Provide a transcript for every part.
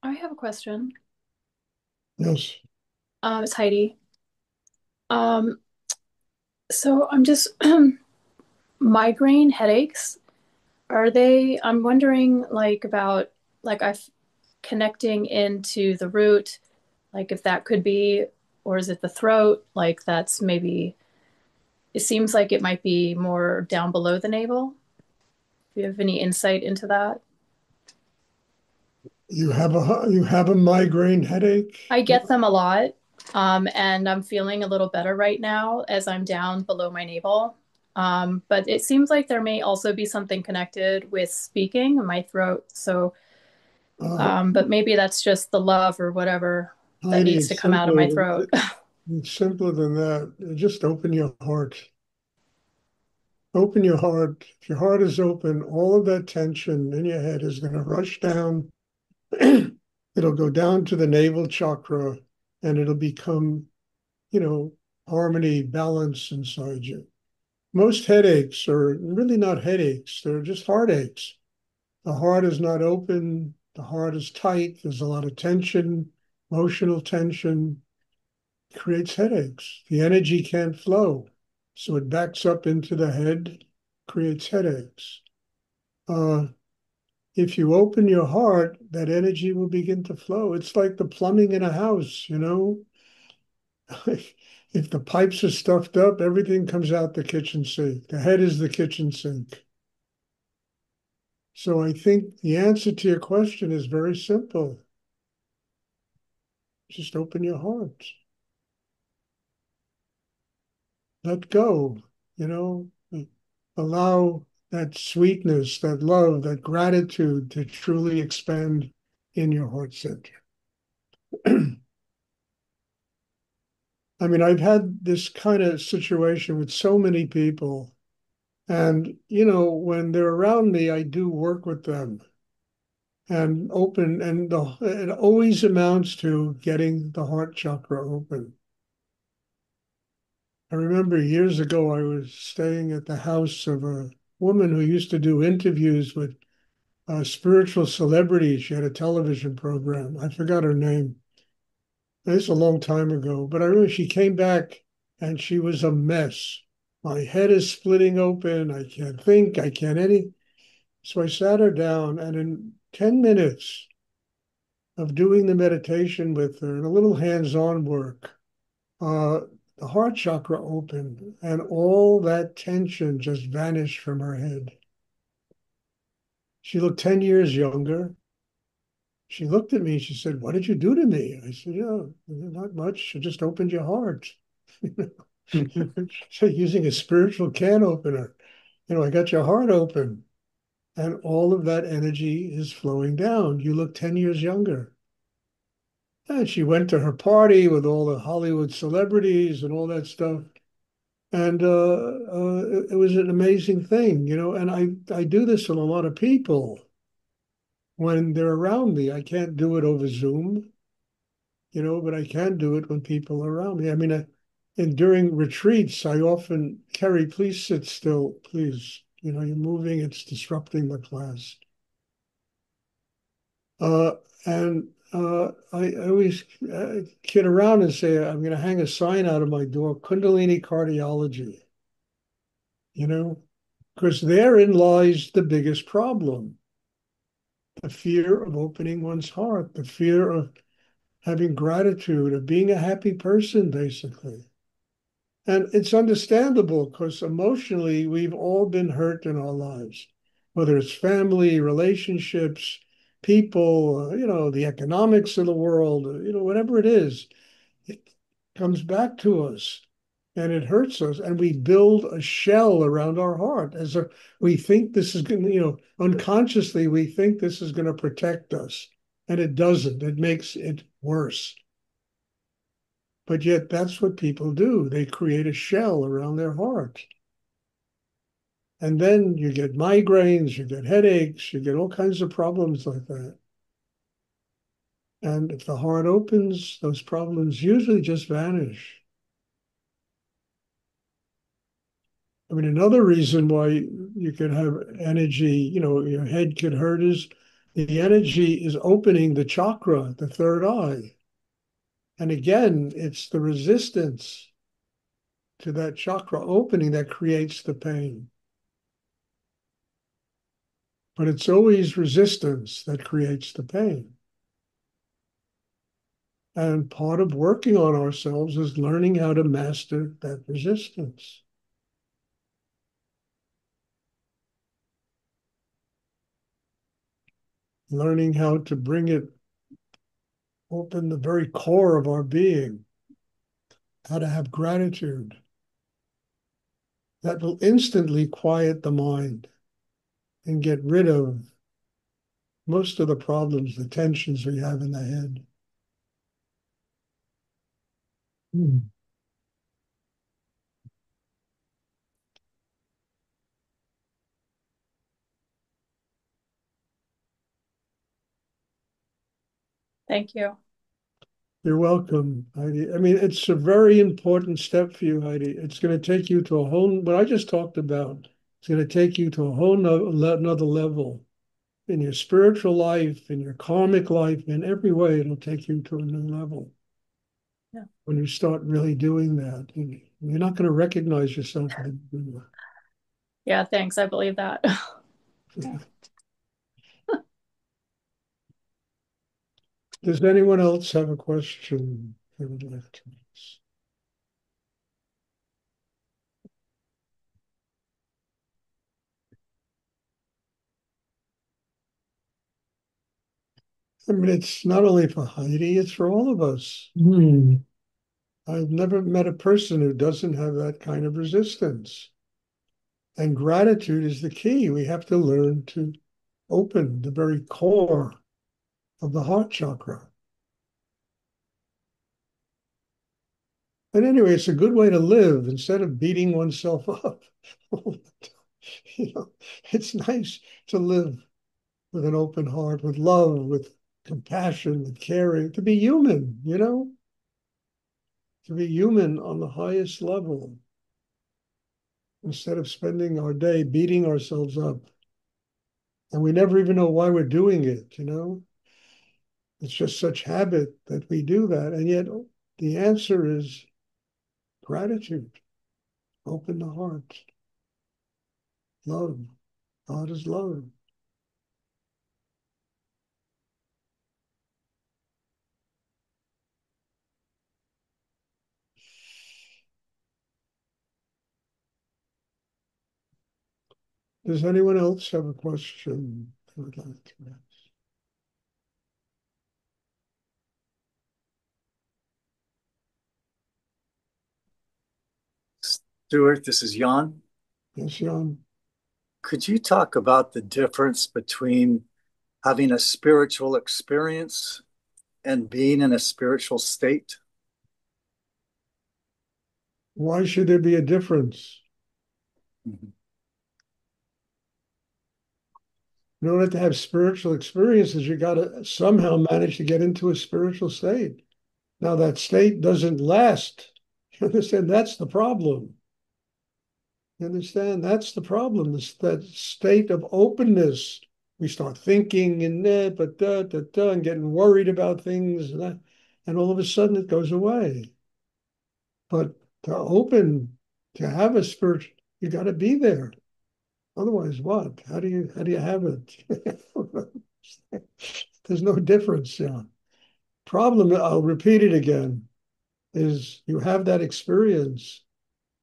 I have a question. Yes. It's Heidi. Um, so I'm just migraine headaches. I'm wondering about I connecting into the root, like if that could be, or is it the throat? Like that's maybe, it seems like it might be more down below the navel. Do you have any insight into that? You have a migraine headache? I get them a lot. And I'm feeling a little better right now as I'm down below my navel. But it seems like there may also be something connected with speaking in my throat. Uh, But maybe that's just the love or whatever that Heidi, needs to come out of my throat. it's simpler than that. Just open your heart. Open your heart. If your heart is open, all of that tension in your head is going to rush down. It'll go down to the navel chakra and it'll become, you know, harmony, balance inside you. Most headaches are really not headaches, they're just heartaches. The heart is not open. The heart is tight. There's a lot of tension, emotional tension, creates headaches. The energy can't flow. So it backs up into the head, creates headaches. Uh, if you open your heart, that energy will begin to flow. It's like the plumbing in a house. If the pipes are stuffed up, everything comes out the kitchen sink. The head is the kitchen sink. So I think the answer to your question is very simple. Just open your heart. Let go, you know, allow that sweetness, that love, that gratitude to truly expand in your heart center. I mean, I've had this kind of situation with so many people. And, when they're around me, I do work with them and open, and it always amounts to getting the heart chakra open. I remember years ago, I was staying at the house of a woman who used to do interviews with spiritual celebrities. She had a television program. I forgot her name. It's a long time ago, but I remember she came back and she was a mess. My head is splitting open. I can't think. I can't any. So I sat her down, and in 10 minutes of doing the meditation with her and a little hands on work, uh, the heart chakra opened and all that tension just vanished from her head. She looked 10 years younger. She looked at me and she said, "What did you do to me?" I said, "Yeah, not much. I just opened your heart." So using a spiritual can opener, I got your heart open and all of that energy is flowing down. You look 10 years younger. And she went to her party with all the Hollywood celebrities and all that stuff. And it was an amazing thing. And I do this with a lot of people when they're around me. I can't do it over Zoom, but I can do it when people are around me. I mean, and during retreats, I often, Kerry, please sit still, please. You're moving, it's disrupting the class. And I always kid around and say, I'm going to hang a sign out of my door, Kundalini Cardiology, you know, because therein lies the biggest problem, the fear of opening one's heart, the fear of having gratitude, of being a happy person, basically. And it's understandable because emotionally, we've all been hurt in our lives, whether it's family, relationships, people, the economics of the world, whatever it is, it comes back to us and it hurts us. And we build a shell around our heart we think this is going to, unconsciously, we think this is going to protect us. And it doesn't, it makes it worse. But yet that's what people do. They create a shell around their heart. And then you get migraines, you get headaches, you get all kinds of problems like that. And if the heart opens, those problems usually just vanish. I mean, another reason why you can have energy, your head could hurt is The energy is opening the chakra, the third eye. And again, it's the resistance to that chakra opening that creates the pain. But it's always resistance that creates the pain. And part of working on ourselves is learning how to master that resistance. Learning how to bring it open the very core of our being, how to have gratitude. That will instantly quiet the mind and get rid of most of the problems, the tensions we have in the head. Hmm. Thank you. You're welcome, Heidi. I mean, it's a very important step for you, Heidi. It's going to take you to a whole, what I just talked about, it's going to take you to a whole another level in your spiritual life, in your karmic life, in every way, it'll take you to a new level. Yeah. When you start really doing that, you're not going to recognize yourself at the beginning. Yeah, thanks. I believe that. Yeah. Does anyone else have a question they would like to ask? I mean, it's not only for Heidi, it's for all of us. I've never met a person who doesn't have that kind of resistance. And gratitude is the key. We have to learn to open the very core of the heart chakra. And anyway, it's a good way to live instead of beating oneself up. You know, it's nice to live with an open heart, with love, with compassion, with caring, to be human, to be human on the highest level instead of spending our day beating ourselves up. And we never even know why we're doing it. It's just such habit that we do that. And yet the answer is gratitude. Open the heart. Love. God is love. Does anyone else have a question they would like to ask? Stuart, this is Jan. Yes, Jan. Could you talk about the difference between having a spiritual experience and being in a spiritual state? Why should there be a difference? Mhm. In order to have spiritual experiences, you got to somehow manage to get into a spiritual state. Now, that state doesn't last. You understand? That's the problem. You understand? That's the problem. This that state of openness. We start thinking and but and getting worried about things, and all of a sudden it goes away. But to open, to have a spirit, you got to be there. Otherwise, what? How do you have it? There's no difference. Yeah. Problem. I'll repeat it again. Is you have that experience,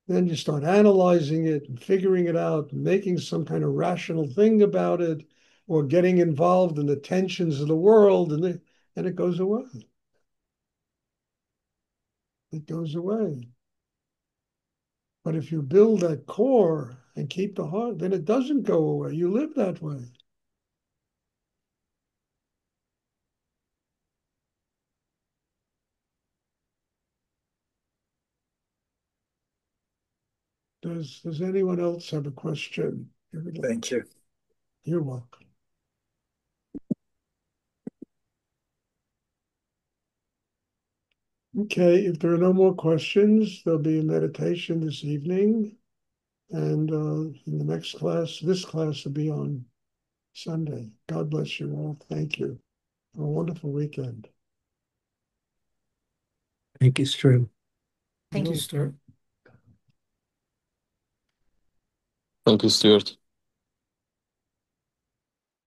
then you start analyzing it and figuring it out, and making some kind of rational thing about it, or getting involved in the tensions of the world, and it goes away. It goes away. But if you build that core and keep the heart, then it doesn't go away. You live that way. Does anyone else have a question? Thank you. You're welcome. Okay, if there are no more questions, there'll be a meditation this evening. And in the next class, this class will be on Sunday. God bless you all. Thank you. Have a wonderful weekend. Thank you, Stuart. Thank you, Stuart. Thank you, Stuart.